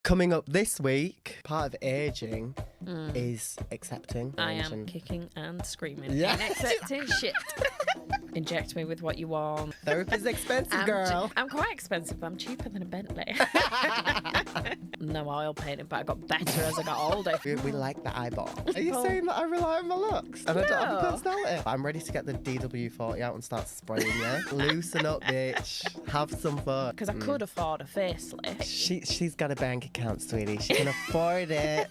Coming up this week, part of aging is accepting. I am kicking and screaming. Yeah. And accepting shit. Inject me with what you want. Therapy's expensive, girl. I'm quite expensive, but I'm cheaper than a Bentley. No oil painting, but I got better as I got older. We like the eyeball. Are you saying that I rely on my looks? And I don't have a personality? I'm ready to get the DW40 out and start spraying you. Loosen up, bitch. Have some fun. Because I could afford a facelift. She's got a bank account, sweetie. She can afford it.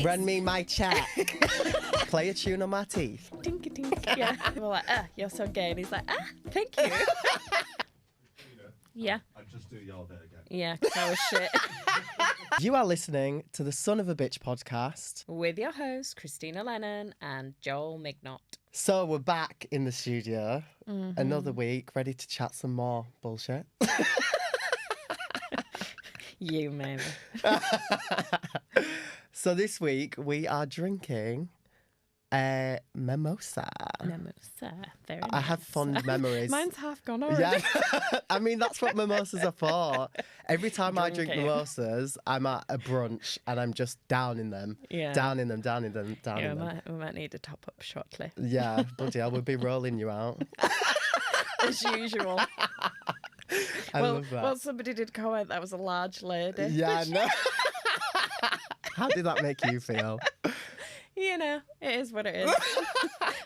Run me my check. Play a tune on my teeth. Tinky tink. Yeah. We're like, you're so gay. And he's like, thank you. Yeah. I'd just do your bit again. Yeah, because I was shit. You are listening to the Son of a Bitch podcast. With your hosts, Krystyna Lennon and Joel Mignot. So we're back in the studio. Another week, ready to chat some more bullshit. You, maybe. So this week, we are drinking a mimosa. Mimosa. Very nice. I have fond memories. Mine's half gone already. Yeah, I mean, that's what mimosas are for. Every time I drink Drinking. mimosas, I'm at a brunch and I'm just downing them. Yeah. Downing them. We might need a top up shortly. Yeah, bloody hell, we'll be rolling you out. As usual. I love that. Well, somebody did comment that was a large lady. Yeah, no. How did that make you feel? You know, it is what it is.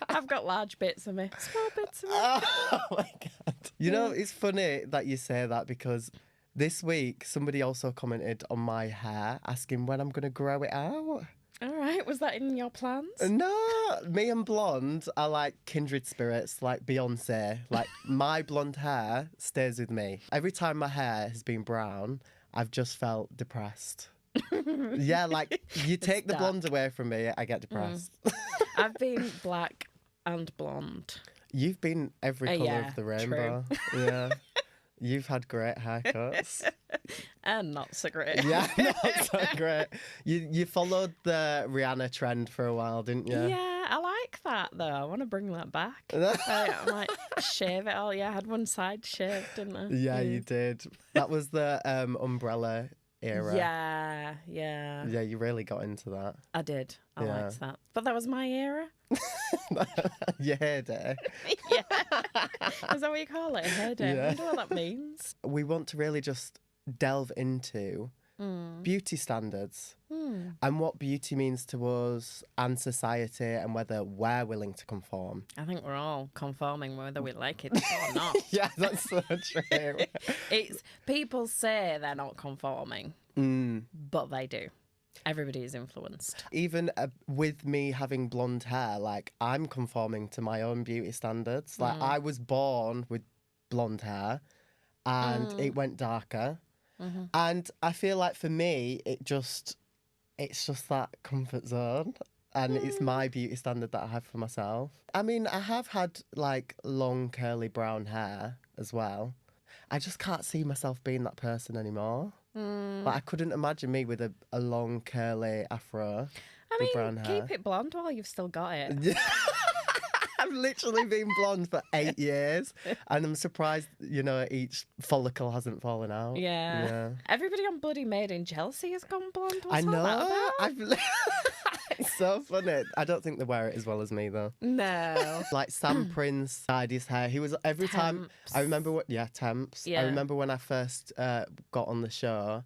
I've got large bits of me. Small bits of me. Oh my God. You know, it's funny that you say that because this week somebody also commented on my hair asking when I'm going to grow it out. All right. Was that in your plans? No, me and blonde are like kindred spirits, like Beyonce. Like my blonde hair stays with me. Every time my hair has been brown, I've just felt depressed. Yeah, like you take the blonde away from me, I get depressed. I've been black and blonde. You've been every colour yeah, of the rainbow. Yeah. You've had great haircuts. And not so great. Yeah, not so great. You followed the Rihanna trend for a while, didn't you? Yeah, I like that though. I want to bring that back. I might shave it all. Yeah, I had one side shaved, didn't I? Yeah, you did. That was the umbrella era. Yeah. Yeah, you really got into that. I did. I Yeah. liked that. But that was my era. Your hair day. Yeah. Is that what you call it? A hair day? Yeah. I wonder what that means. We want to really just delve into beauty standards and what beauty means to us and society and whether we're willing to conform. I think we're all conforming whether we like it or not. Yeah, that's so true. It's people say they're not conforming, but they do. Everybody is influenced. Even with me having blonde hair, like I'm conforming to my own beauty standards. Like I was born with blonde hair and it went darker. And I feel like for me, it's just that comfort zone. And it's my beauty standard that I have for myself. I mean, I have had like long curly brown hair as well. I just can't see myself being that person anymore. Like I couldn't imagine me with a long curly afro with brown hair. Keep it blonde while you've still got it. I've literally been blonde for 8 years and I'm surprised, each follicle hasn't fallen out. Yeah. Everybody on Bloody Made in Chelsea has gone blonde. What's I know. all that about? It's so funny. I don't think they wear it as well as me though. No. Like Sam Prince dyed his hair. He was every time. I remember temps. Yeah. I remember when I first got on the show,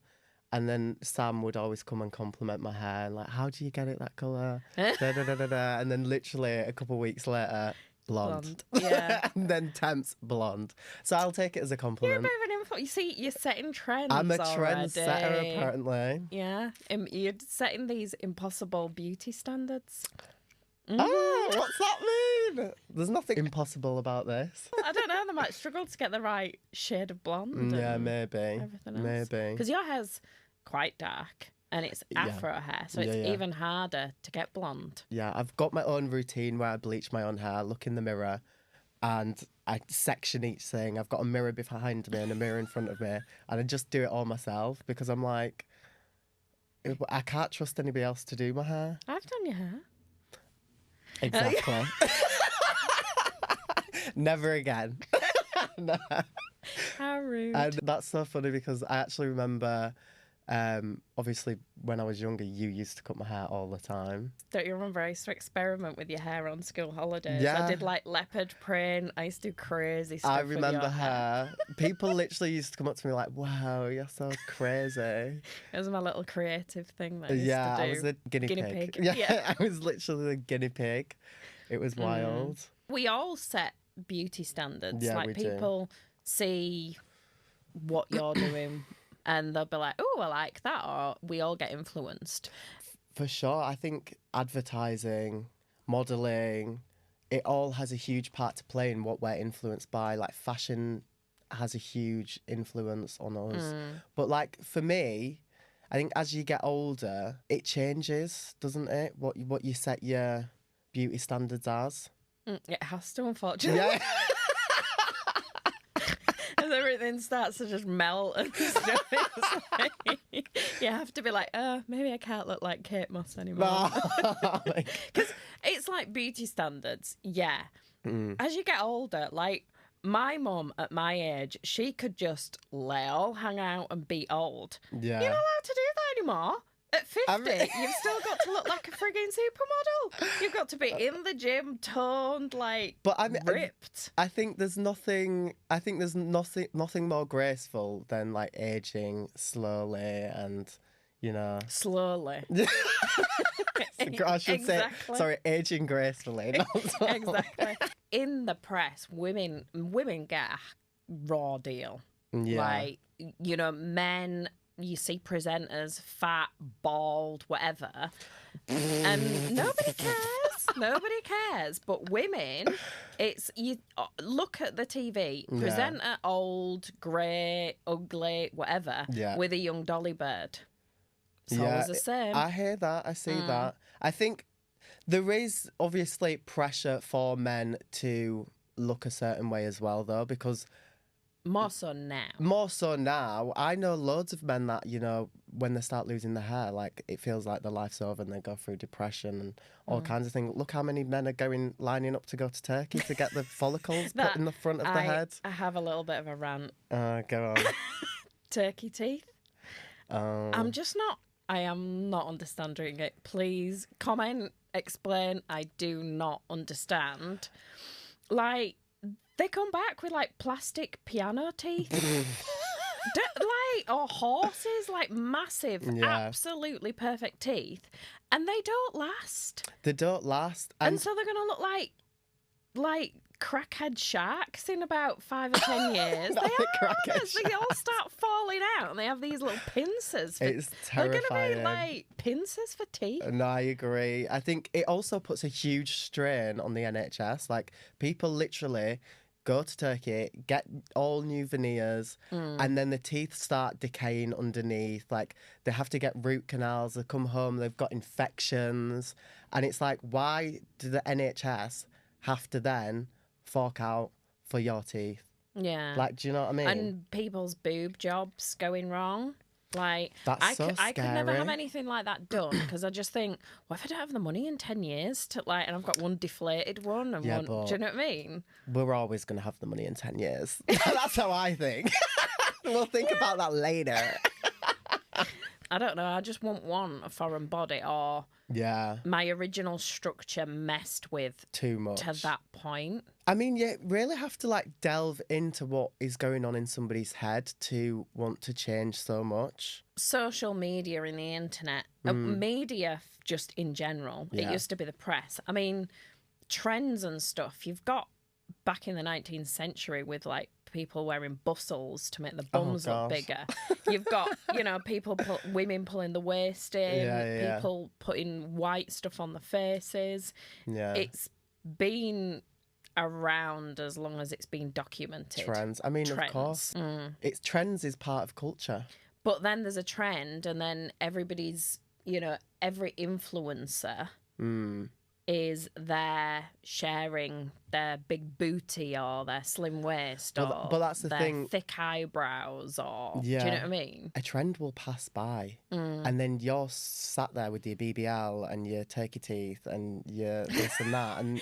and then Sam would always come and compliment my hair and like, how do you get it that colour? And then literally a couple of weeks later, blonde. Yeah. And then temps blonde. So I'll take it as a You're a compliment. bit of an info. You see, you're setting trends. I'm a already. trendsetter apparently. Yeah. You're setting these impossible beauty standards. Oh, what's that mean? There's nothing impossible about this. I don't know. They might struggle to get the right shade of blonde. Yeah, and maybe. Everything else. Maybe. Because your hair's quite dark and it's afro hair, so it's even harder to get blonde. Yeah, I've got my own routine where I bleach my own hair, look in the mirror, and I section each thing. I've got a mirror behind me and a mirror in front of me, and I just do it all myself because I'm like, I can't trust anybody else to do my hair. I've done your hair. Exactly. Never again. No. How rude. And that's so funny because I actually remember Obviously, when I was younger, you used to cut my hair all the time. Don't you remember I used to experiment with your hair on school holidays? Yeah. I did like leopard print. I used to do crazy stuff I with remember your hair. People literally used to come up to me like, wow, you're so crazy. It was my little creative thing that I used Yeah, to do. I was the guinea pig. Yeah, I was literally the guinea pig. It was wild. We all set beauty standards. Yeah, like we do. people see what you're doing and they'll be like, oh, I like that. Or we all get influenced. For sure. I think advertising, modelling, it all has a huge part to play in what we're influenced by. Like fashion has a huge influence on us. But like for me, I think as you get older, it changes, doesn't it? What you set your beauty standards as. It has to, unfortunately. Yeah. As everything starts to just melt and stuff, it's like, you have to be like, maybe I can't look like Kate Moss anymore. Because it's like beauty standards, yeah. As you get older, like my mum at my age, she could just let all hang out and be old. Yeah. You're not allowed to do that anymore. At 50, you've still got to look like a frigging supermodel. You've got to be in the gym, toned, like, ripped. I think there's nothing more graceful than like aging slowly and, you know. Slowly. I should say, sorry, aging gracefully. Exactly. In the press, women get a raw deal. Yeah. Like, you know, men, you see presenters, fat, bald, whatever, and nobody cares. Nobody cares. But women, it's, you look at the TV, presenter, old, grey, ugly, whatever, with a young dolly bird. It's always the same. I hear that. I see that. I think there is obviously pressure for men to look a certain way as well, though, because more so now. More so now. I know loads of men that, you know, when they start losing their hair, like, it feels like their life's over and they go through depression and all kinds of things. Look how many men are lining up to go to Turkey to get the follicles put in the front of the head. I have a little bit of a rant. Go on. Turkey teeth. I am not understanding it. Please comment, explain. I do not understand. Like, they come back with like plastic piano teeth. Or horses, like massive, absolutely perfect teeth. And they don't last. They don't last. And so they're going to look like crackhead sharks in about 5 or 10 years. They all start falling out and they have these little pincers. It's terrifying. They're going to be like pincers for teeth. No, I agree. I think it also puts a huge strain on the NHS. Like, people literally go to Turkey, get all new veneers, and then the teeth start decaying underneath. Like, they have to get root canals. They come home, they've got infections. And it's like, why do the NHS have to then fork out for your teeth? Yeah. Like, do you know what I mean? And people's boob jobs going wrong. Like, I could never have anything like that done because I just think, what if I don't have the money in 10 years to, like, and I've got one deflated one and one. Do you know what I mean? We're always going to have the money in 10 years. That's how I think. We'll think about that later. I don't know. I just won't want a foreign body or my original structure messed with too much to that point. I mean, you really have to like delve into what is going on in somebody's head to want to change so much. Social media and the internet, media just in general. It used to be the press. I mean, trends and stuff. You've got back in the 19th century with like people wearing bustles to make the bums look bigger. You've got, you know, women pulling the waist in, people putting white stuff on the faces. Yeah. It's been around as long as it's been documented. Trends. I mean, of course. It's trends is part of culture. But then there's a trend and then everybody's, you know, every influencer is there sharing their big booty or their slim waist or but that's the their thing. Thick eyebrows or do you know what I mean? A trend will pass by and then you're sat there with your BBL and your turkey teeth and your this and that and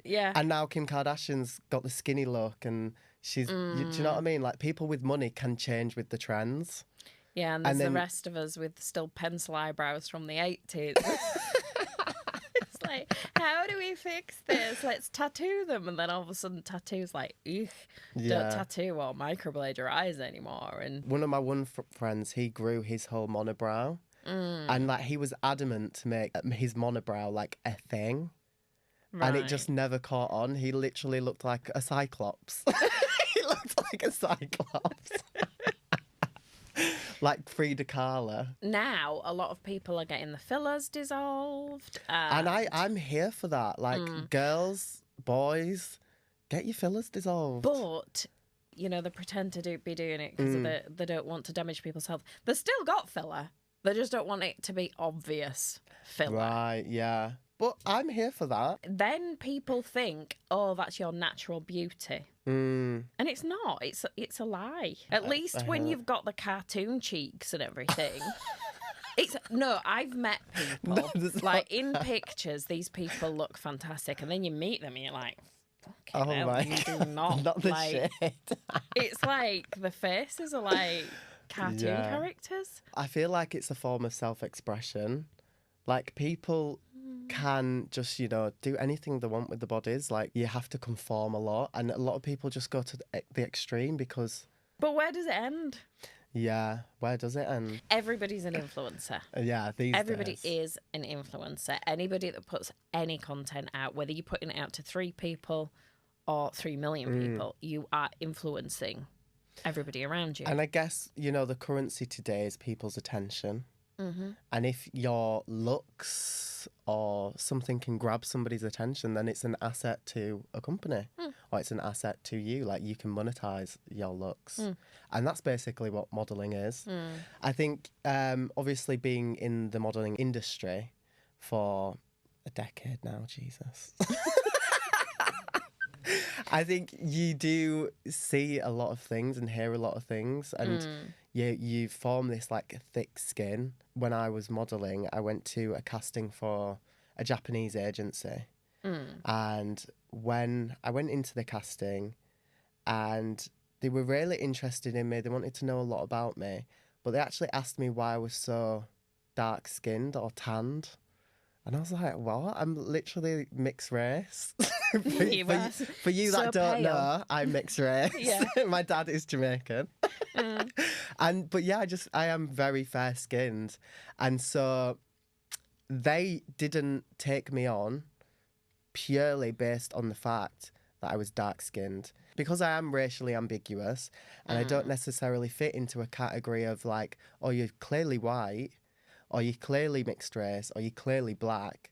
and now Kim Kardashian's got the skinny look and she's do you know what I mean? Like, people with money can change with the trends. Yeah, and there's the rest of us with still pencil eyebrows from the 80s. It's like, how do we fix this? Let's tattoo them. And then all of a sudden, tattoo's like, ugh, don't tattoo or microblade your eyes anymore. And one of my friends, he grew his whole monobrow. And like he was adamant to make his monobrow like a thing. Right. And it just never caught on. He literally looked like a cyclops. He looked like a cyclops. Like Frida Kahlo. Now, a lot of people are getting the fillers dissolved. And I'm here for that. Like, girls, boys, get your fillers dissolved. But, you know, they pretend to be doing it because they don't want to damage people's health. They've still got filler. They just don't want it to be obvious filler. Right, yeah. But I'm here for that. Then people think, oh, that's your natural beauty. And it's not. It's a lie. At least when you've got the cartoon cheeks and everything. I've met people, like in pictures, these people look fantastic. And then you meet them and you're like, fucking hell, you do not the like... shit. It's like the faces are like cartoon characters. I feel like it's a form of self-expression. Like, people can just, you know, do anything they want with the bodies. Like, you have to conform a lot. And a lot of people just go to the extreme because... But where does it end? Yeah, where does it end? Everybody's an influencer. Yeah, Everybody is an influencer. Anybody that puts any content out, whether you're putting it out to 3 people or 3 million people, you are influencing everybody around you. And I guess, you know, the currency today is people's attention. And if your looks or something can grab somebody's attention, then it's an asset to a company or it's an asset to you. Like, you can monetize your looks. And that's basically what modelling is. I think, obviously, being in the modelling industry for a decade now, Jesus. I think you do see a lot of things and hear a lot of things, and you form this like thick skin. When I was modelling, I went to a casting for a Japanese agency, and when I went into the casting, and they were really interested in me, they wanted to know a lot about me, but they actually asked me why I was so dark-skinned or tanned. And I was like, what? I'm literally mixed race. for you that don't know, I'm mixed race. My dad is Jamaican. But I am very fair-skinned. And so they didn't take me on purely based on the fact that I was dark-skinned. Because I am racially ambiguous and I don't necessarily fit into a category of like, oh, you're clearly white, or you're clearly mixed race, or you're clearly black.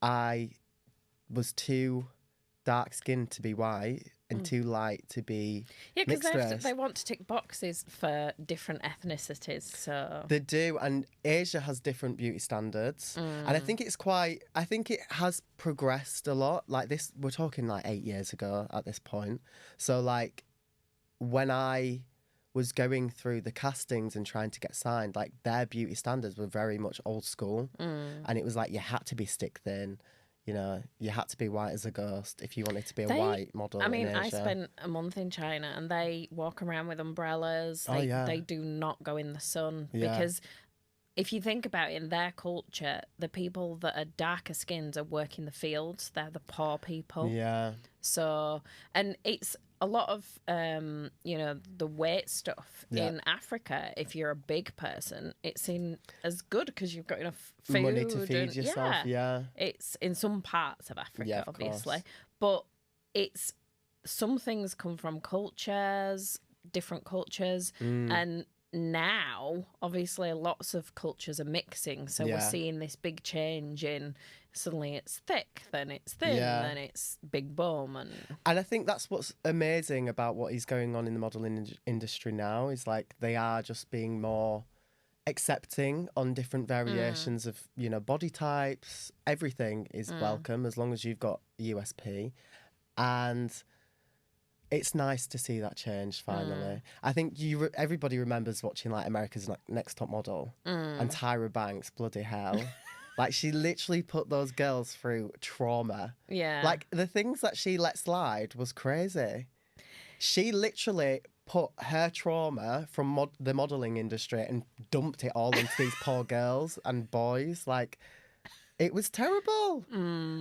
I was too dark-skinned to be white and too light to be mixed race. They want to tick boxes for different ethnicities. So they do, and Asia has different beauty standards. And I think it has progressed a lot. Like this, we're talking like 8 years ago at this point. So like when I was going through the castings and trying to get signed, like their beauty standards were very much old school. And it was like you had to be stick thin, you know, you had to be white as a ghost if you wanted to be a white model. I mean, I spent a month in China and they walk around with umbrellas. They do not go in the sun because if you think about it, in their culture, the people that are darker skinned are working the fields. They're the poor people. Yeah. So, and it's a lot of, you know, the weight stuff in Africa. If you're a big person, it's seen as good because you've got enough food. Money to feed yourself, It's in some parts of Africa, obviously. Course. But it's, some things come from cultures, different cultures, and now, obviously, lots of cultures are mixing. So we're seeing this big change in suddenly it's thick, then it's thin, then it's big bum. And I think that's what's amazing about what is going on in the modelling industry now is like they are just being more accepting on different variations of, you know, body types. Everything is welcome as long as you've got USP. And it's nice to see that change finally. I think everybody remembers watching like America's Next Top Model and Tyra Banks, bloody hell. Like she literally put those girls through trauma. Yeah. Like the things that she let slide was crazy. She literally put her trauma from the modelling industry and dumped it all into these poor girls and boys. Like, it was terrible.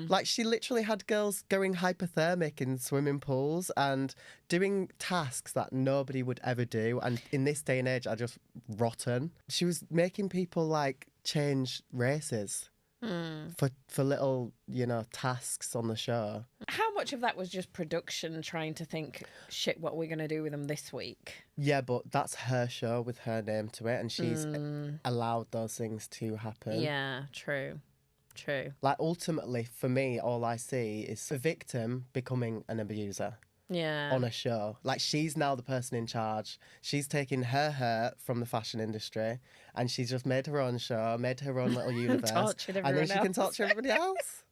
Like, she literally had girls going hypothermic in swimming pools and doing tasks that nobody would ever do. And in this day and age, are just rotten. She was making people, like, change races for little, tasks on the show. How much of that was just production trying to think, shit, what are we going to do with them this week? Yeah, but that's her show with her name to it, and she's allowed those things to happen. Yeah, true. Like, ultimately, for me, all I see is a victim becoming an abuser. Yeah. On a show. Like, she's now the person in charge. She's taken her hurt from the fashion industry and she's just made her own show, made her own little universe. And then she can torture everybody else.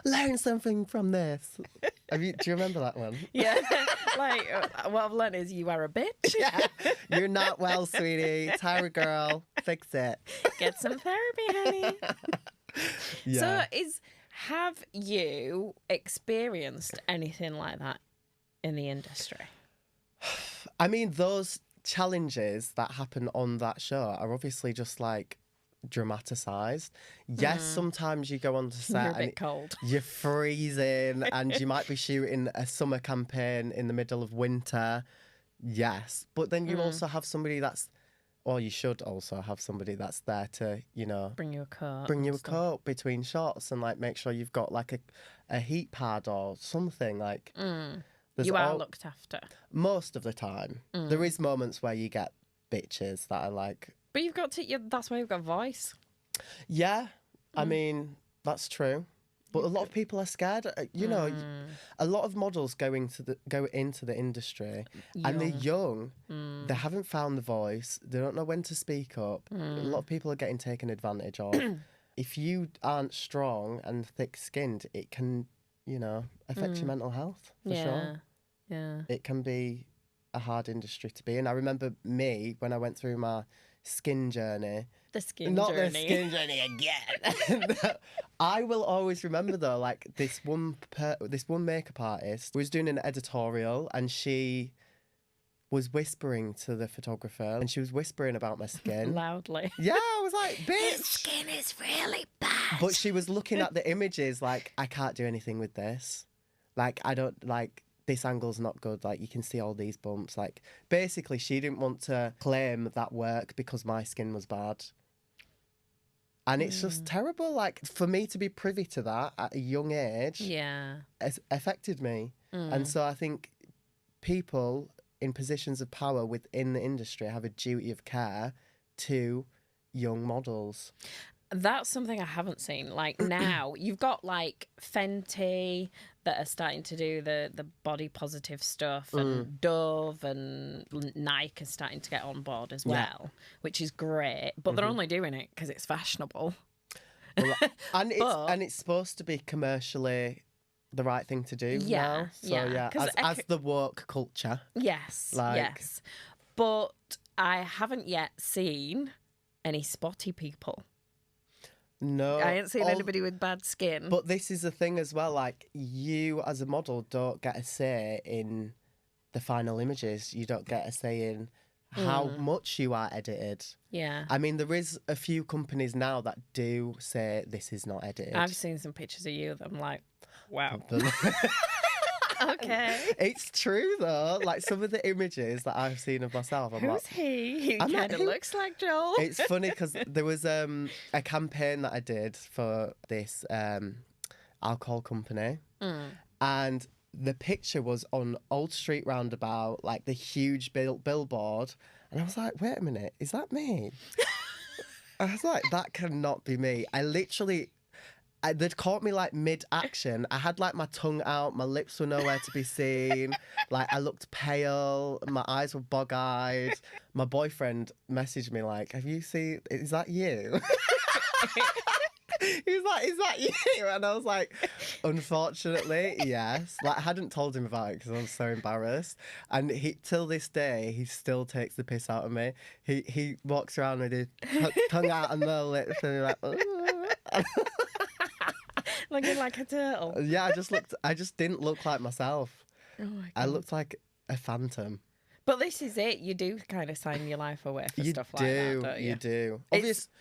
Learn something from this. Do you remember that one? Yeah. Like, what I've learned is you are a bitch. Yeah. You're not well, sweetie. Tyra girl. Fix it. Get some therapy, honey. Yeah. So have you experienced anything like that in the industry? I mean, those challenges that happen on that show are obviously just like dramatised. Yes, sometimes you go on to set You're a bit and cold. You're freezing and you might be shooting a summer campaign in the middle of winter. Yes, but then you also have somebody you should also have somebody that's there to, Bring you a coat. Bring you a coat between shots and, like, make sure you've got, like, a heat pad or something, like... You are looked after. Most of the time. There is moments where you get bitches that are like... But you've got to... that's why you've got voice. Yeah, I mean, that's true. But a lot of people are scared. A lot of models go into the industry and they're young. They haven't found the voice. They don't know when to speak up. A lot of people are getting taken advantage of. If you aren't strong and thick-skinned, it can, affect your mental health, for sure. Yeah. It can be a hard industry to be in. I remember me, when I went through my skin journey... The skin Not journey. the skin journey again. I will always remember, though, like, this one makeup artist was doing an editorial and she was whispering to the photographer and she was whispering about my skin. Loudly. Yeah, I was like, bitch. His skin is really bad. But she was looking at the images like, I can't do anything with this. Like, I don't, like... This angle's not good, like, you can see all these bumps. Like, basically, she didn't want to claim that work because my skin was bad. And it's just terrible. Like, for me to be privy to that at a young age has affected me. And so I think people in positions of power within the industry have a duty of care to young models. That's something I haven't seen. Like, now you've got like Fenty that are starting to do the body positive stuff, and Dove and Nike are starting to get on board as well, which is great. But they're only doing it because it's fashionable. Well, and it's supposed to be commercially the right thing to do now. So as the woke culture. Yes, yes. But I haven't yet seen any spotty people. No. I ain't seen anybody with bad skin. But this is the thing as well, like, you as a model don't get a say in the final images. You don't get a say in how much you are edited. Yeah. I mean, there is a few companies now that do say this is not edited. I've seen some pictures of you that I'm like, wow. Okay. It's true, though. Like, some of the images that I've seen of myself, I'm Who's he? He kind of looks like Joel. It's funny because there was a campaign that I did for this alcohol company. And the picture was on Old Street Roundabout, like the huge billboard. And I was like, wait a minute, is that me? I was like, that cannot be me. They'd caught me, like, mid-action. I had, like, my tongue out. My lips were nowhere to be seen. Like, I looked pale. My eyes were bug-eyed. My boyfriend messaged me, like, have you seen... Is that you? He was like, is that you? And I was like, unfortunately, yes. Like, I hadn't told him about it because I was so embarrassed. And till this day, he still takes the piss out of me. He walks around with his tongue out and no lips and he's like... Ooh. Looking like a turtle. Yeah, I just didn't look like myself. Oh my God. I looked like a phantom. But this is it. You do kind of sign your life away for stuff like that, don't you? You do.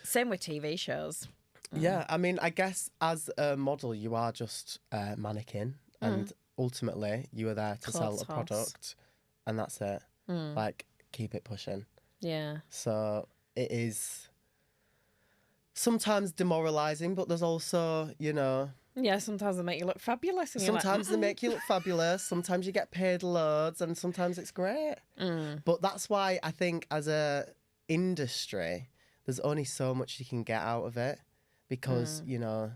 Same with TV shows. Yeah, I mean, I guess as a model, you are just a mannequin, and ultimately, you are there to sell a product, and that's it. Like, keep it pushing. Yeah. So it is sometimes demoralising, but there's also, you know... Yeah, sometimes they make you look fabulous. And sometimes they make you look fabulous. Sometimes you get paid loads, and sometimes it's great. But that's why I think as a industry, there's only so much you can get out of it, because, you know,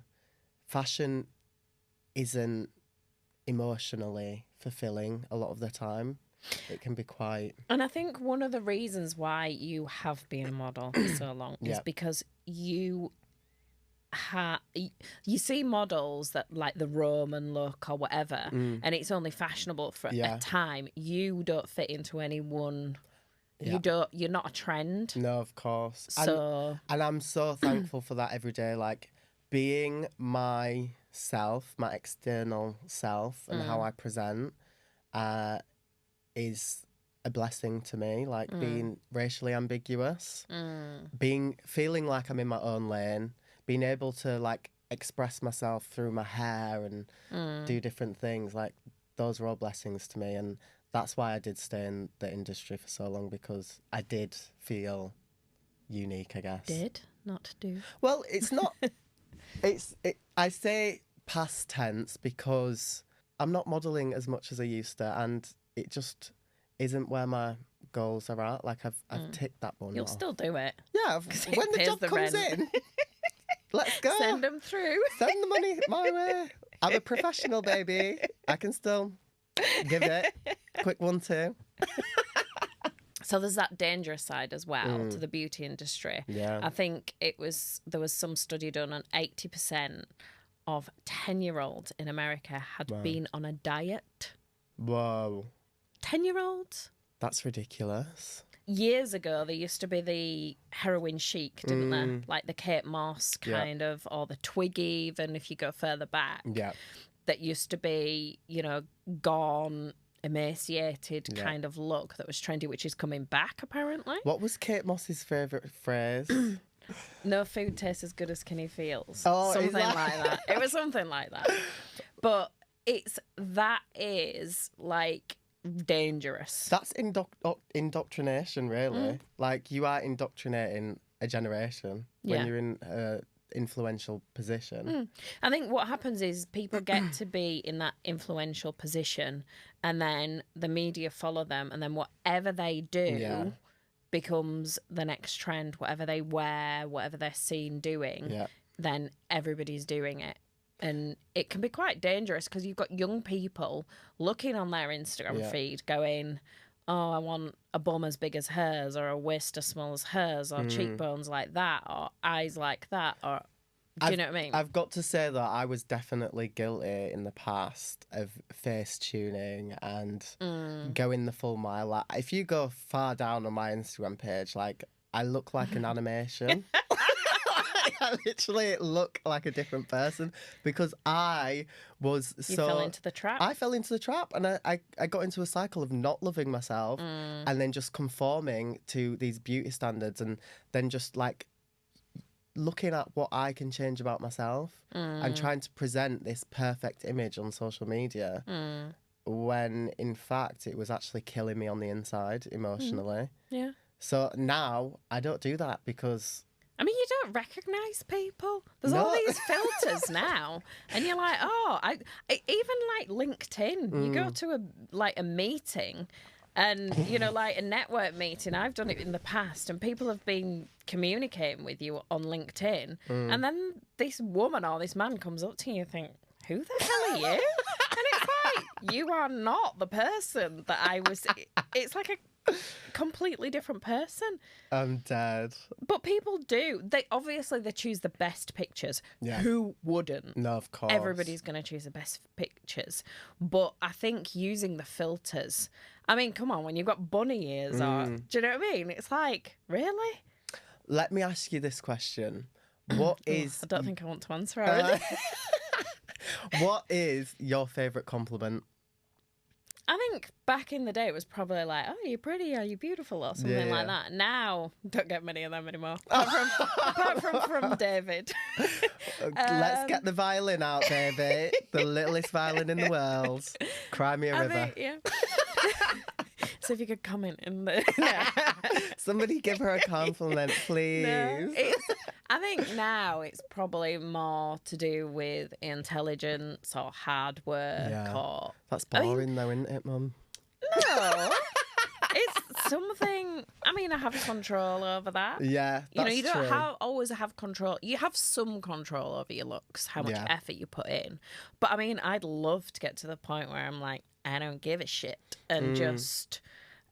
fashion isn't emotionally fulfilling a lot of the time. It can be quite... And I think one of the reasons why you have been a model for so long is because you see models that like the Roman look or whatever, and it's only fashionable for a time. You don't fit into any one. You're not a trend. No, of course. So and I'm so thankful for that every day. Like, being myself, my external self, and how I present is a blessing to me. Like, being racially ambiguous, feeling like I'm in my own lane, being able to like express myself through my hair and do different things. Like, those are all blessings to me, and that's why I did stay in the industry for so long, because I did feel unique, I guess. Not do. Well, it's not. I say past tense because I'm not modelling as much as I used to, and it just isn't where my goals are at. Like, I've ticked that one. You'll still do it. Yeah, when the job comes in, let's go. Send them through. Send the money my way. I'm a professional, baby. I can still give it. Quick 1, 2. So there's that dangerous side as well to the beauty industry. Yeah. I think there was some study done on 80% of 10-year-olds in America had been on a diet. Whoa. 10-year-olds? That's ridiculous. Years ago, there used to be the heroin chic, didn't there? Like the Kate Moss kind of, or the Twig even, if you go further back. Yeah. That used to be, you know, gone, emaciated kind of look that was trendy, which is coming back, apparently. What was Kate Moss's favourite phrase? No food tastes as good as skinny feels. Oh, something like that. It was something like that. But that is like dangerous. That's indoctrination, really. Like, you are indoctrinating a generation when you're in an influential position. I think what happens is people get to be in that influential position, and then the media follow them, and then whatever they do becomes the next trend. Whatever they wear, whatever they're seen doing, then everybody's doing it. And it can be quite dangerous because you've got young people looking on their Instagram feed going, oh, I want a bum as big as hers, or a waist as small as hers, or cheekbones like that, or eyes like that, or... Do you know what I mean? I've got to say that I was definitely guilty in the past of face tuning and going the full mile. Like, if you go far down on my Instagram page, like, I look like an animation. I literally look like a different person because I was You fell into the trap. I fell into the trap, and I got into a cycle of not loving myself and then just conforming to these beauty standards, and then just like looking at what I can change about myself and trying to present this perfect image on social media when in fact it was actually killing me on the inside emotionally. Yeah. So now I don't do that because... I mean, you don't recognise people. There's all these filters now, and you're like, oh, even like LinkedIn. You go to a meeting, and you know, like a network meeting. I've done it in the past, and people have been communicating with you on LinkedIn, and then this woman or this man comes up to you and think, who the hell are you? And it's like, you are not the person that I was. It's like a completely different person. I'm dead. But people do. They choose the best pictures. Yeah. Who wouldn't? No, of course. Everybody's going to choose the best pictures. But I think using the filters. I mean, come on, when you've got bunny ears, or do you know what I mean? It's like, really? Let me ask you this question: What is? I don't think I want to answer already. What is your favourite compliment? I think back in the day it was probably like, oh, you're pretty, or you're beautiful, or something like that. Now, don't get many of them anymore. Apart from David. Let's get the violin out, baby. The littlest violin in the world. Cry me a river. Yeah. So if you could comment in the... Somebody give her a compliment, please. No, I think now it's probably more to do with intelligence or hard work or... That's boring though, isn't it, Mum? No. It's something... I mean, I have control over that. Yeah, that's you don't true. always have control. You have some control over your looks, how much effort you put in. But I mean, I'd love to get to the point where I'm like, I don't give a shit. And just...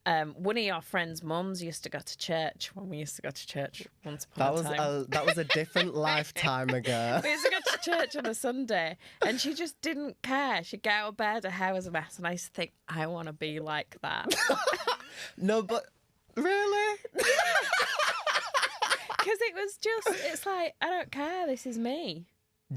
one of your friends' mums used to go to church when we used to go to church once upon a time. That was a different lifetime ago. We used to go to church on a Sunday, and she just didn't care. She'd get out of bed, her hair was a mess, and I used to think, I want to be like that. No, but really? Because it's like, I don't care, this is me.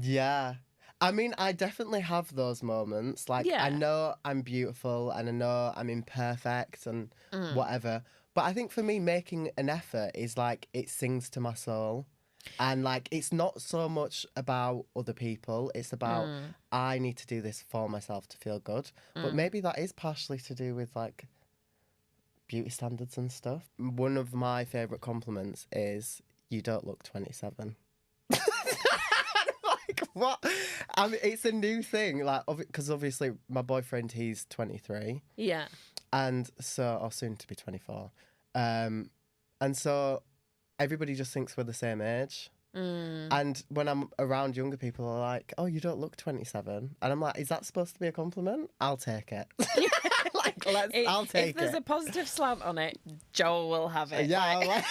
Yeah. I mean, I definitely have those moments. Like, I know I'm beautiful and I know I'm imperfect and whatever. But I think for me, making an effort is like, it sings to my soul. And like, it's not so much about other people. It's about, I need to do this for myself to feel good. But maybe that is partially to do with like beauty standards and stuff. One of my favourite compliments is, you don't look 27. What? I mean, it's a new thing, like, because obviously my boyfriend, he's 23. Yeah. And so, or soon to be 24. And so everybody just thinks we're the same age. And when I'm around younger people, are like, oh, you don't look 27. And I'm like, is that supposed to be a compliment? I'll take it. I'll take it. If there's a positive slant on it, Joel will have it. Yeah,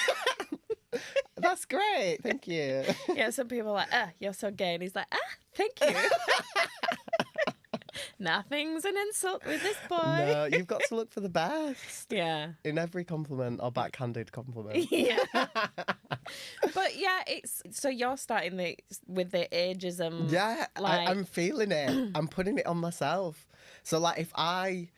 that's great. Thank you. Yeah, some people are like, you're so gay. And he's like, thank you. Nothing's an insult with this boy. No, you've got to look for the best. Yeah. In every compliment or backhanded compliment. Yeah. But yeah, so you're starting with the ageism. Yeah, I'm feeling it. I'm putting it on myself. So like if I,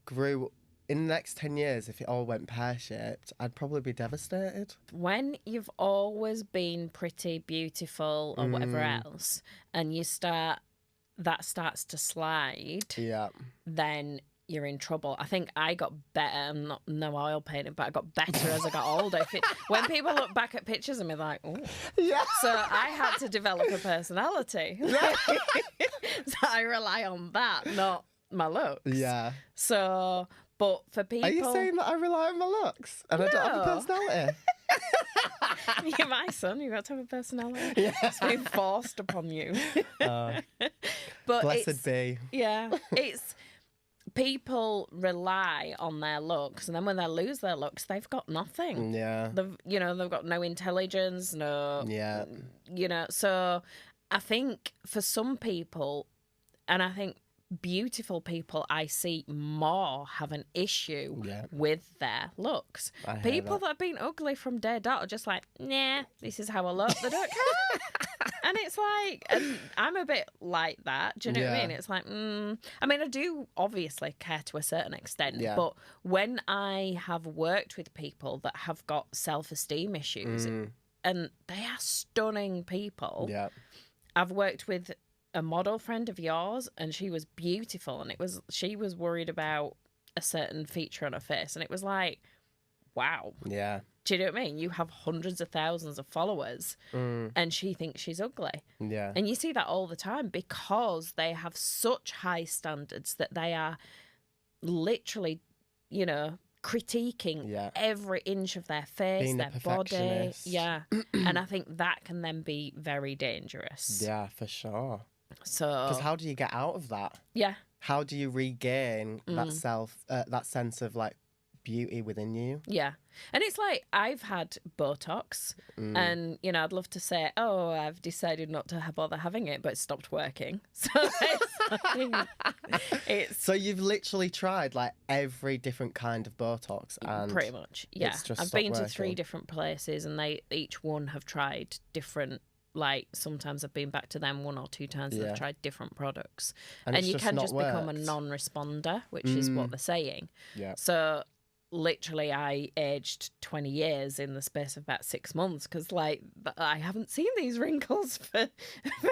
grew in the next 10 years, if it all went pear-shaped, I'd probably be devastated. When you've always been pretty beautiful or whatever else, and that starts to slide, then you're in trouble. I think I got better. I'm not no oil painting, but I got better as I got older. When people look back at pictures of me, they're like, oh. Yeah. So I had to develop a personality. So I rely on that, not my looks. Yeah. So... But for people... Are you saying that I rely on my looks and I don't have a personality? You're my son. You've got to have a personality. Yeah. It's been forced upon you. But blessed be. Yeah. It's... People rely on their looks, and then when they lose their looks, they've got nothing. Yeah. They've got no intelligence, no... Yeah. So I think for some people, and I think... beautiful people I see more have an issue with their looks. People that have been ugly from day dot are just like, nah, this is how I look. They don't care. And it's like, and I'm a bit like that. Do you know what I mean? It's like, I mean, I do obviously care to a certain extent, but when I have worked with people that have got self-esteem issues, and they are stunning people, I've worked with a model friend of yours, and she was beautiful, and she was worried about a certain feature on her face, and it was like, wow. Yeah. Do you know what I mean? You have hundreds of thousands of followers, and she thinks she's ugly. Yeah. And you see that all the time because they have such high standards that they are literally, critiquing every inch of their face, being their body. Yeah. And I think that can then be very dangerous. Yeah, for sure. So, because how do you get out of that? Yeah. How do you regain that sense of like beauty within you? Yeah. And it's like, I've had Botox and, I'd love to say, oh, I've decided not to bother having it, but it stopped working. So So you've literally tried like every different kind of Botox and pretty much, yeah. It's just I've been working. to 3 different places and they each one have tried different like sometimes I've been back to them 1 or 2 times and I've tried different products. And you can just become a worked. non-responder, which is what they're saying. Yeah. So literally I aged 20 years in the space of about 6 months because like I haven't seen these wrinkles for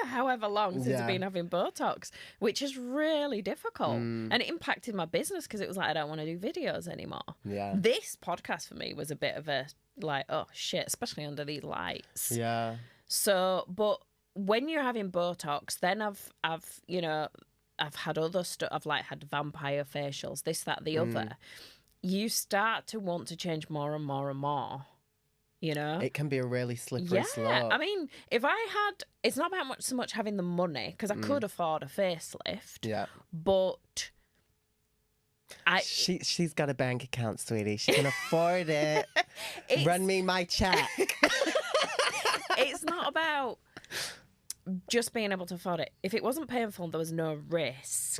however long since I've been having Botox, which is really difficult. And it impacted my business because it was like, I don't want to do videos anymore. Yeah. This podcast for me was a bit of a like, oh shit, especially under these lights. Yeah. So, but when you're having Botox, then I've you know, I've had other stuff. I've like had vampire facials, this, that, the other. You start to want to change more and more and more, you know? It can be a really slippery slope. I mean, if I had... It's not about so much having the money, because I could afford a facelift. Yeah. But... She's got a bank account, sweetie. She can afford it. Run me my check. It's not about just being able to afford it. If it wasn't painful and there was no risk,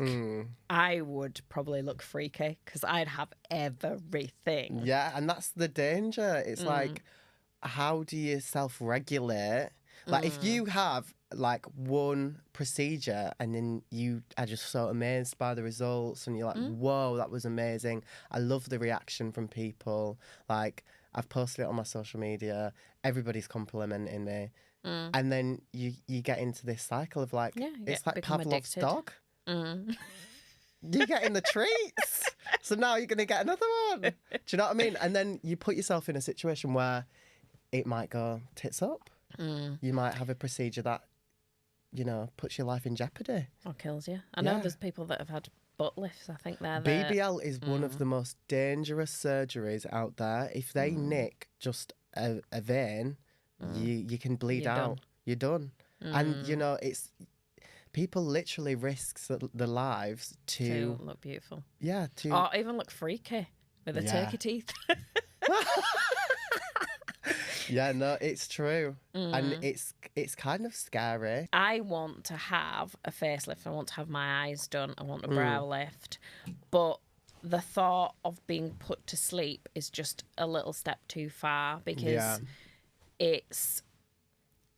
I would probably look freaky because I'd have everything. Yeah, and that's the danger. It's like, how do you self-regulate? Like, if you have, like, one procedure and then you are just so amazed by the results and you're like, whoa, that was amazing. I love the reaction from people. Like, I've posted it on my social media. Everybody's complimenting me. And then you get into this cycle of like, it's like Pavlov's dog. You're getting the treats. So now you're going to get another one. Do you know what I mean? And then you put yourself in a situation where it might go tits up. You might have a procedure that, you know, puts your life in jeopardy. Or kills you. I know there's people that have had butt lifts. I think they're BBL is one of the most dangerous surgeries out there. If they nick just a vein... You can bleed out. Done. You're done. And, you know, it's... People literally risk their lives to look beautiful. Yeah, Or even look freaky with the turkey teeth. Yeah, no, it's true. And it's kind of scary. I want to have a facelift. I want to have my eyes done. I want a brow lift. But the thought of being put to sleep is just a little step too far because...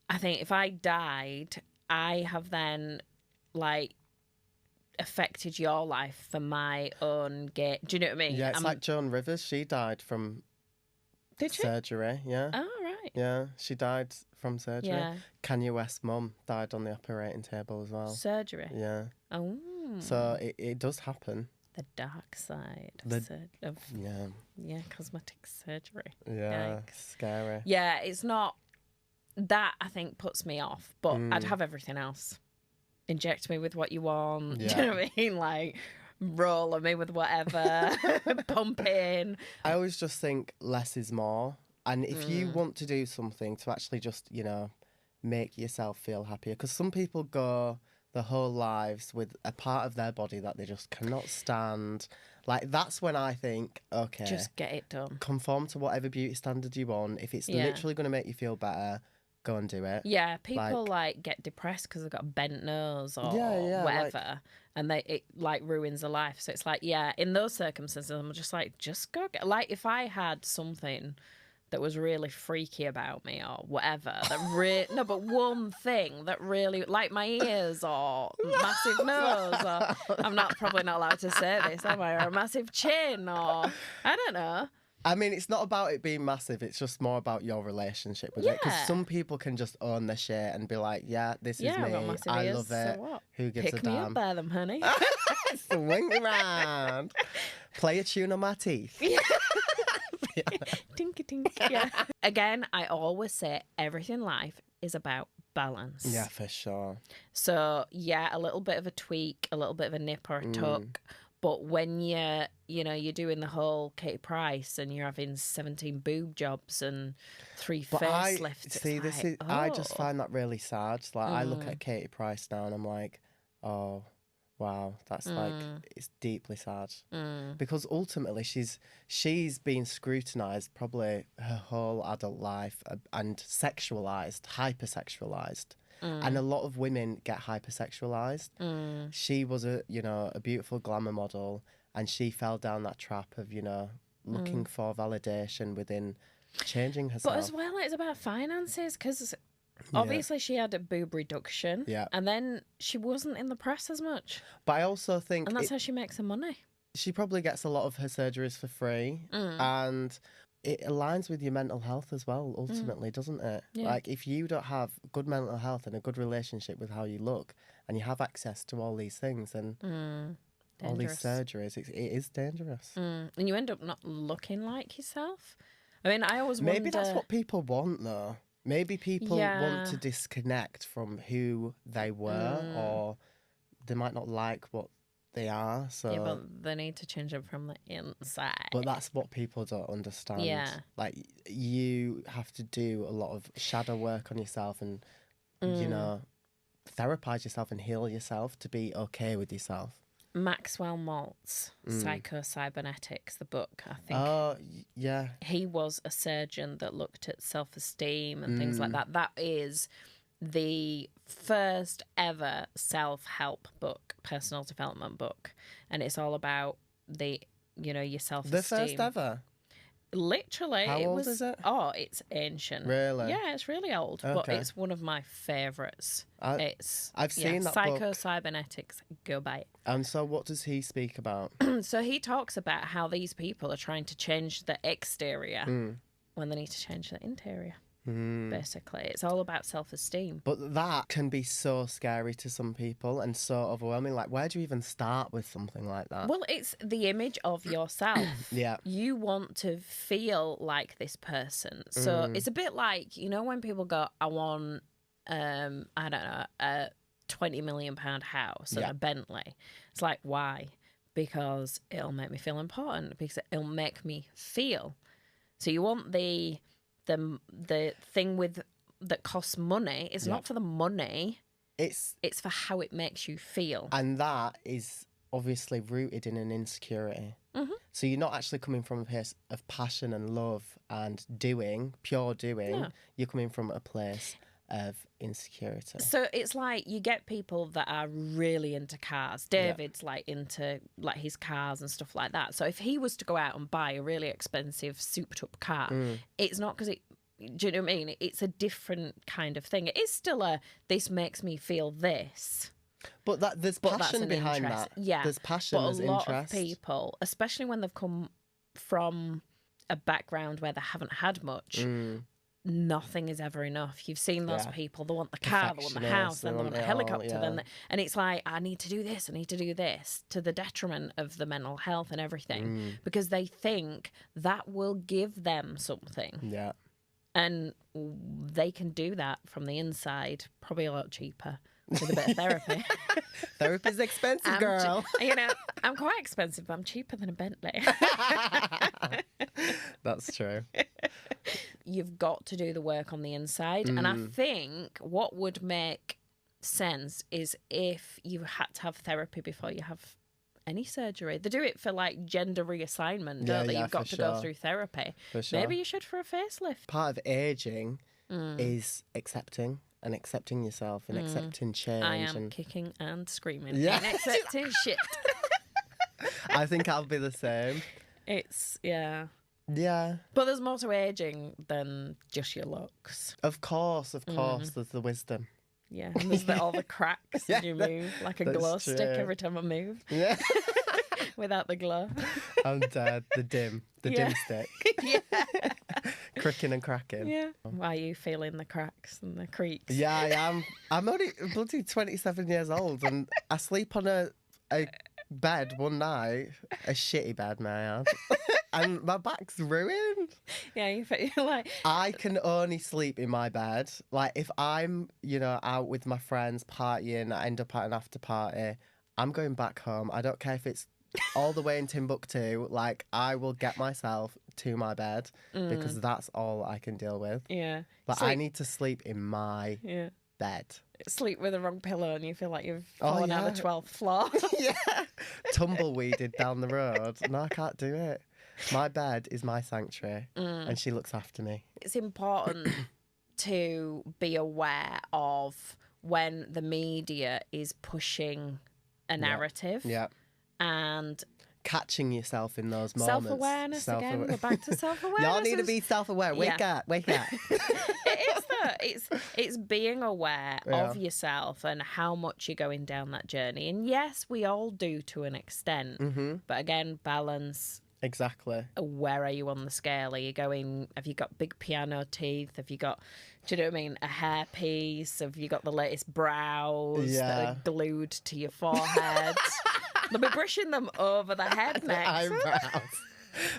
I think if I died, I have then, like, affected your life for my own gain. Do you know what I mean? Yeah, it's like Joan Rivers. She died from surgery. Yeah. Oh, right. Yeah, she died from surgery. Yeah. Kanye West's mum died on the operating table as well. Surgery? Yeah. Oh. So it does happen. The dark side of cosmetic surgery. Yeah, Yikes. Scary. Yeah, it's not... That, I think, puts me off. But I'd have everything else. Inject me with what you want. Yeah. Do you know what I mean? Like, roll me with whatever. Pump in. I always just think less is more. And if you want to do something to actually just, you know, make yourself feel happier. Because some people go... their whole lives with a part of their body that they just cannot stand. Like, that's when I think, okay, just get it done. Conform to whatever beauty standard you want. If it's literally going to make you feel better, go and do it. Yeah, people like get depressed because they've got a bent nose or whatever, and it like ruins their life. So it's like, yeah, in those circumstances, I'm just like, just go get, like, if I had something that was really freaky about me or whatever, that no, but one thing that really, like my ears or massive nose, or I'm probably not allowed to say this, am I? Or a massive chin, or I don't know. I mean, it's not about it being massive. It's just more about your relationship with it. Because some people can just own their shit and be like, yeah, this is me. I love it. So what? Who gives a damn? Pick me up there, them, honey. Swing around. Play a tune on my teeth. Tinky tink. Yeah. Again, I always say everything in life is about balance. Yeah, for sure. So, yeah, a little bit of a tweak, a little bit of a nip or a tuck. But when you're doing the whole Katie Price and you're having 17 boob jobs and 3 facelifts. I just find that really sad. Like, I look at Katie Price now and I'm like, oh, wow, that's like, it's deeply sad. Because ultimately she's been scrutinised probably her whole adult life and sexualised, hypersexualised. And a lot of women get hypersexualised. She was a beautiful glamour model, and she fell down that trap of, looking for validation within changing herself. But as well, it's about finances, because Obviously, she had a boob reduction. Yeah. And then she wasn't in the press as much. But I also think... And that's how she makes her money. She probably gets a lot of her surgeries for free. And it aligns with your mental health as well, ultimately, doesn't it? Yeah. Like, if you don't have good mental health and a good relationship with how you look, and you have access to all these things and all these surgeries, it is dangerous. And you end up not looking like yourself. I mean, I always wonder... Maybe that's what people want, though. Maybe people want to disconnect from who they were, or they might not like what they are. So yeah, but they need to change them from the inside. But that's what people don't understand. Yeah. Like, you have to do a lot of shadow work on yourself and, you know, therapize yourself and heal yourself to be okay with yourself. Maxwell Maltz, Psycho-Cybernetics, the book, I think. Oh, yeah. He was a surgeon that looked at self-esteem and things like that. That is the first ever self-help book, personal development book. And it's all about your self-esteem. The first ever? Literally. How old is it? Oh, it's ancient. Really? Yeah, it's really old, but it's one of my favourites. I've seen that book. Psycho-Cybernetics, go buy it. And so what does he speak about? So he talks about how these people are trying to change the exterior when they need to change the interior. Basically, it's all about self-esteem. But that can be so scary to some people and so overwhelming. Like, where do you even start with something like that? Well, it's the image of yourself. Yeah. You want to feel like this person. So it's a bit like, when people go, I want, I don't know, a £20 million house and a Bentley. It's like, why? Because it'll make me feel important. Because it'll make me feel. So you want the thing that costs money. It's not for the money. It's for how it makes you feel. And that is obviously rooted in an insecurity. So you're not actually coming from a place of passion and love and pure doing. No. You're coming from a place of insecurity. So it's like you get people that are really into cars. David's like into like his cars and stuff like that. So if he was to go out and buy a really expensive souped up car, it's not because do you know what I mean? It's a different kind of thing. It is still this makes me feel this. But there's passion behind interest. that. Yeah. There's passion, there's interest. But a lot of people, especially when they've come from a background where they haven't had much, nothing is ever enough. You've seen those people. They want the car, they want the house, then they want a helicopter. And it's like, I need to do this, to the detriment of the mental health and everything, because they think that will give them something. Yeah. And they can do that from the inside, probably a lot cheaper with a bit of therapy. Therapy's expensive, girl. I'm quite expensive, but I'm cheaper than a Bentley. That's true. You've got to do the work on the inside. And I think what would make sense is if you had to have therapy before you have any surgery. They do it for like gender reassignment, don't they? You've got to go through therapy. For sure. Maybe you should for a facelift. Part of aging is accepting yourself and accepting change. I am kicking and screaming and accepting shit. I think I'll be the same. Yeah. But there's more to aging than just your looks. Of course. There's the wisdom. Yeah, and there's all the cracks and you move like a glow stick every time I move. Yeah. Without the glow. I'm dead. The dim stick. Yeah. Cricking and cracking. Yeah. Why are you feeling the cracks and the creaks? Yeah, I am. I'm only bloody 27 years old and I sleep on a bed one night, a shitty bed, may I add. And my back's ruined. Yeah, you feel like... I can only sleep in my bed. Like, if I'm, out with my friends partying, I end up at an after party, I'm going back home. I don't care if it's all the way in Timbuktu. Like, I will get myself to my bed because that's all I can deal with. Yeah. But I need to sleep in my bed. Sleep with the wrong pillow and you feel like you've fallen out the 12th floor. Yeah. Tumbleweeded down the road. No, I can't do it. My bed is my sanctuary and she looks after me. It's important to be aware of when the media is pushing a narrative. Yeah. And catching yourself in those moments. Self-awareness again. We're back to self-awareness. Y'all need to be self-aware. Wake up. It is though. It's being aware of yourself and how much you're going down that journey. And yes, we all do to an extent. But again, balance. Exactly. Where are you on the scale? Are you going, have you got big piano teeth? Have you got, do you know what I mean, a hairpiece? Have you got the latest brows that are glued to your forehead? They'll be brushing them over the head next. The eyebrows.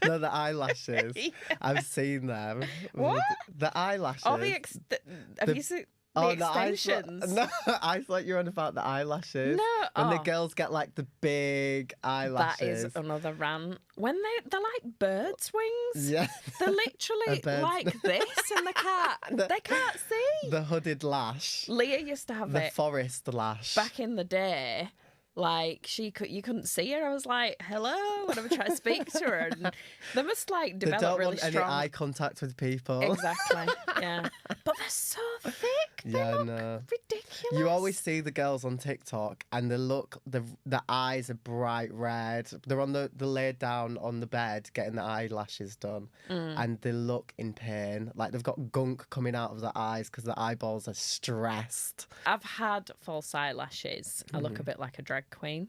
No, the eyelashes. I've seen them. What? The eyelashes. Oh, have you seen the extensions? No, I thought you were on about the eyelashes. No. When the girls get like the big eyelashes. That is another rant. When they're like birds' wings. Yeah. They're literally like this and they can't see. The hooded lash. Leah used to have the forest lash. Back in the day. Like, you couldn't see her. I was like, hello, when I would try to speak to her. And they must, like, develop they don't really want strong... any eye contact with people. Exactly, yeah. But they're so thick. They look ridiculous. You always see the girls on TikTok and the eyes are bright red. They're on the laid down on the bed getting the eyelashes done. And they look in pain. Like, they've got gunk coming out of their eyes because the eyeballs are stressed. I've had false eyelashes. I look a bit like a drag queen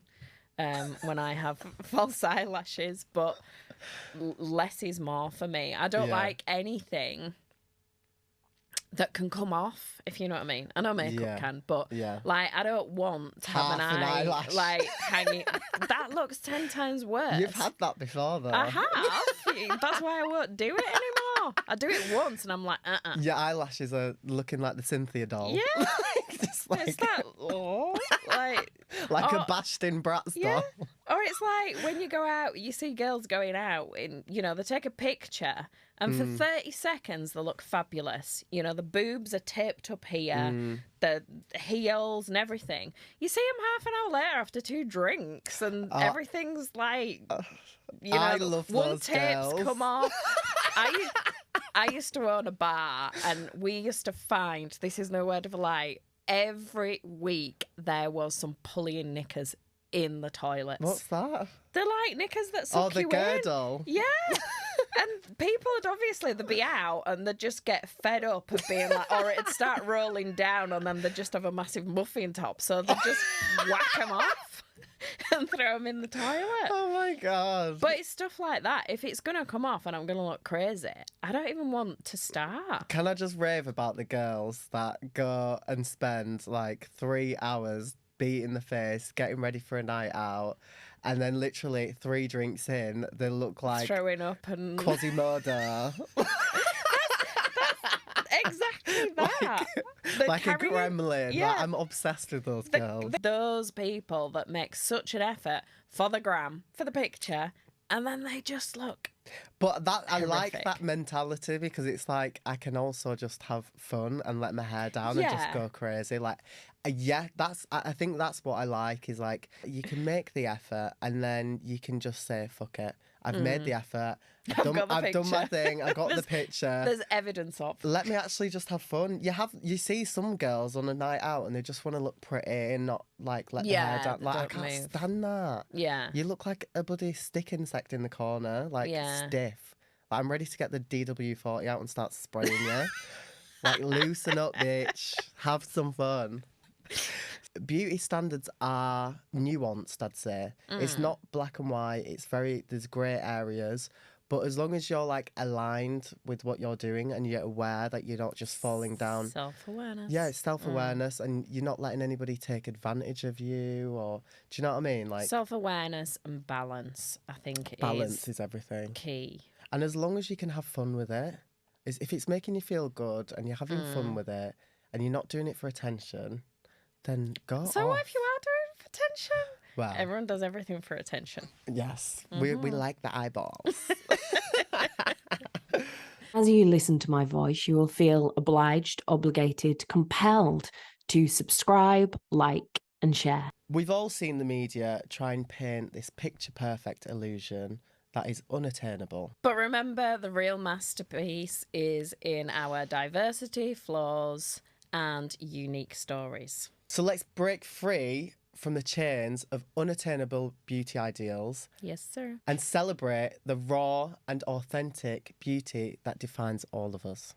when I have false eyelashes, but less is more for me. I don't like anything that can come off, if you know what I mean. I know makeup can, but like, I don't want to have an eyelash like hanging. That looks 10 times worse. You've had that before, though. I have. That's why I won't do it anymore. I do it once, and I'm like, Your eyelashes are looking like the Cynthia doll. Yeah. Just like... It's that, like a bashed-in Bratz doll. Or it's like when you go out, you see girls going out, and they take a picture, and for 30 seconds they look fabulous. The boobs are taped up here, the heels and everything. You see them half an hour later after 2 drinks, and everything's like, I love one those tape's girls. come off. I used to own a bar, and we used to find, this is no word of a lie, every week there was some pulling knickers in the toilets. What's that? They're like knickers that suck you in. Oh, the girdle. Yeah. And people would obviously, they'd be out and they'd just get fed up of being like, or it'd start rolling down and then they'd just have a massive muffin top. So they'd just whack them off and throw them in the toilet. Oh my God. But it's stuff like that. If it's going to come off and I'm going to look crazy, I don't even want to start. Can I just rave about the girls that go and spend like 3 hours beating the face, getting ready for a night out, and then literally 3 drinks in, they look like throwing up and Quasimodo. That's exactly that. Like a gremlin. Yeah. Like, I'm obsessed with those girls. Those people that make such an effort for the gram, for the picture, and then they just look. But horrific. I like that mentality because it's like I can also just have fun and let my hair down and just go crazy. Like, I think that's what I like is like you can make the effort and then you can just say, fuck it. I've made the effort. I've done my thing. I got the picture. There's evidence of. Let me actually just have fun. You see some girls on a night out and they just want to look pretty and not like let their hair down. Like I can't stand that. Yeah. You look like a bloody stick insect in the corner, like stiff. Like, I'm ready to get the DW-40 out and start spraying you. Like, loosen up, bitch. Have some fun. Beauty standards are nuanced, I'd say. It's not black and white. There's grey areas. But as long as you're, like, aligned with what you're doing and you're aware that you're not just falling down. Self-awareness. Yeah, it's self-awareness and you're not letting anybody take advantage of you or... Do you know what I mean? Like self-awareness and balance, I think, balance is everything. Key. And as long as you can have fun with it, if it's making you feel good and you're having fun with it and you're not doing it for attention, then go So off. what if you are doing it for attention? Well, everyone does everything for attention. Yes, we like the eyeballs. As you listen to my voice, you will feel obliged, obligated, compelled to subscribe, like, and share. We've all seen the media try and paint this picture-perfect illusion that is unattainable. But remember, the real masterpiece is in our diversity, flaws, and unique stories. So let's break free from the chains of unattainable beauty ideals. Yes, sir. And celebrate the raw and authentic beauty that defines all of us.